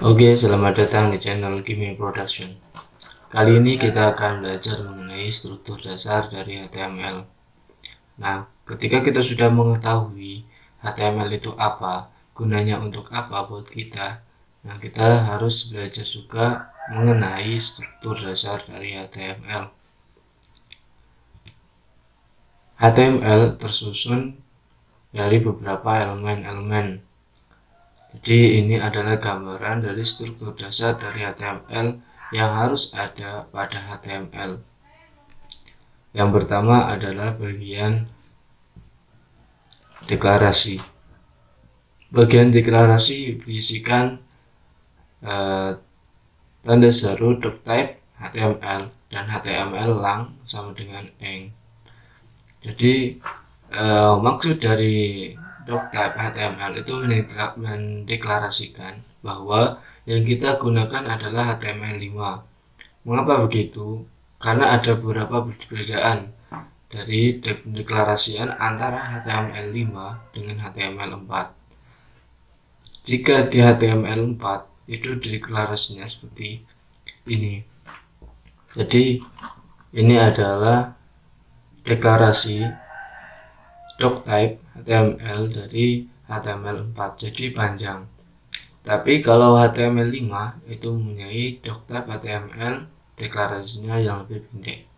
Oke, selamat datang di channel Kimi Production. Kali ini kita akan belajar mengenai struktur dasar dari HTML. Nah, ketika kita sudah mengetahui HTML itu apa, gunanya untuk apa buat kita, nah kita harus belajar juga mengenai struktur dasar dari HTML. HTML tersusun dari beberapa elemen-elemen. Jadi ini adalah gambaran dari struktur dasar dari HTML yang harus ada pada HTML. Yang pertama adalah bagian deklarasi. Bagian deklarasi berisikan tanda seru doctype HTML dan HTML lang sama dengan eng. Jadi maksud dari doctype HTML itu mendeklarasikan bahwa yang kita gunakan adalah HTML5. Mengapa begitu? Karena ada beberapa perbedaan dari deklarasian antara HTML5 dengan HTML4. Jika di HTML4 itu deklarasinya seperti ini. Jadi ini adalah deklarasi doctype HTML dari HTML4, jadi panjang. Tapi kalau HTML5 itu mempunyai doctype HTML deklarasinya yang lebih pendek.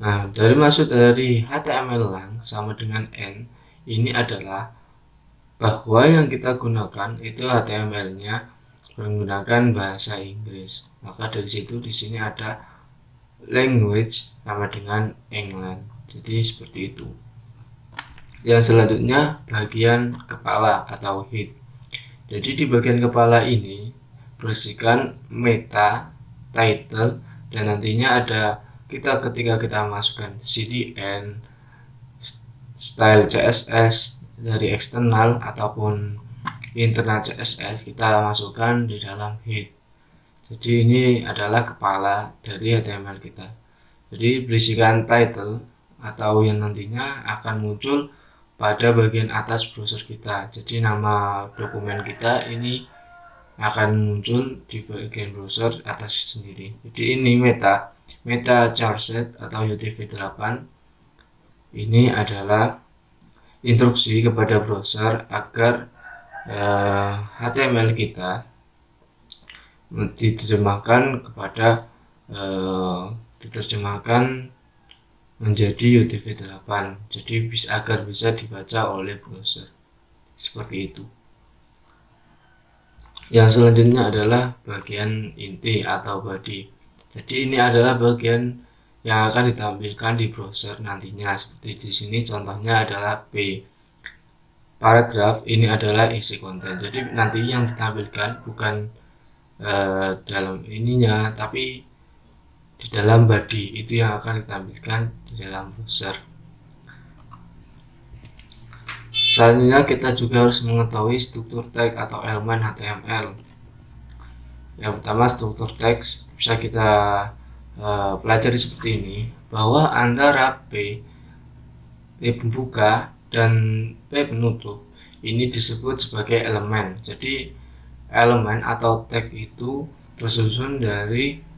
Nah, dari maksud dari HTML lang sama dengan n ini adalah bahwa yang kita gunakan itu HTML-nya menggunakan bahasa Inggris. Maka dari situ di sini ada language sama dengan England. Jadi seperti itu. Yang selanjutnya bagian kepala atau head. Jadi di bagian kepala ini berisikan meta, title, dan nantinya ada ketika kita masukkan CDN, style CSS dari eksternal ataupun internal CSS, kita masukkan di dalam head. Jadi ini adalah kepala dari HTML kita. Jadi berisikan title atau yang nantinya akan muncul pada bagian atas browser kita. Jadi nama dokumen kita ini akan muncul di bagian browser atas sendiri. Jadi ini meta charset atau UTF-8. Ini adalah instruksi kepada browser agar HTML kita diterjemahkan menjadi UTF-8, jadi agar bisa dibaca oleh browser seperti itu. Yang selanjutnya adalah bagian inti atau body. Jadi ini adalah bagian yang akan ditampilkan di browser nantinya. Seperti di sini contohnya adalah P. Paragraf ini adalah isi konten. Jadi nanti yang ditampilkan bukan dalam ininya, tapi di dalam body itu yang akan ditampilkan di dalam browser. Selanjutnya kita juga harus mengetahui struktur tag atau elemen HTML. Yang pertama, struktur teks bisa kita pelajari seperti ini, bahwa antara P pembuka dan P penutup ini disebut sebagai elemen. Jadi elemen atau tag itu tersusun dari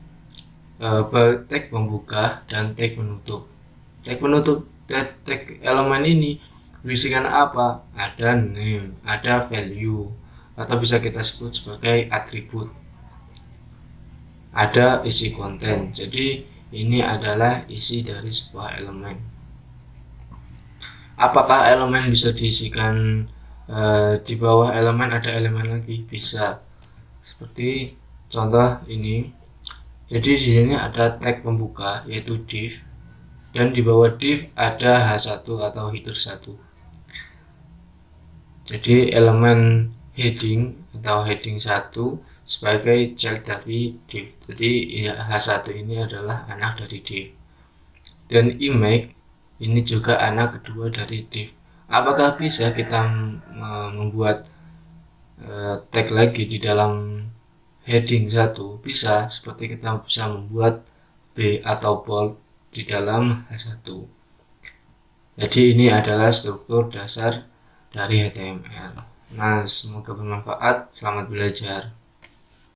tag pembuka dan tag penutup. Tag elemen ini berisikan apa? Ada name, ada value, atau bisa kita sebut sebagai atribut. Ada isi konten. Jadi ini adalah isi dari sebuah elemen. Apakah elemen bisa diisikan di bawah elemen ada elemen lagi? Bisa. Seperti contoh ini. Jadi di sini ada tag pembuka yaitu div, dan di bawah div ada h1 atau header 1. Jadi elemen heading atau heading 1 sebagai child dari div. Jadi h1 ini adalah anak dari div. Dan image ini juga anak kedua dari div. Apakah bisa kita membuat tag lagi di dalam heading 1? Bisa, seperti kita bisa membuat B atau bold di dalam H1. Jadi ini adalah struktur dasar dari HTML. Nah, semoga bermanfaat. Selamat belajar.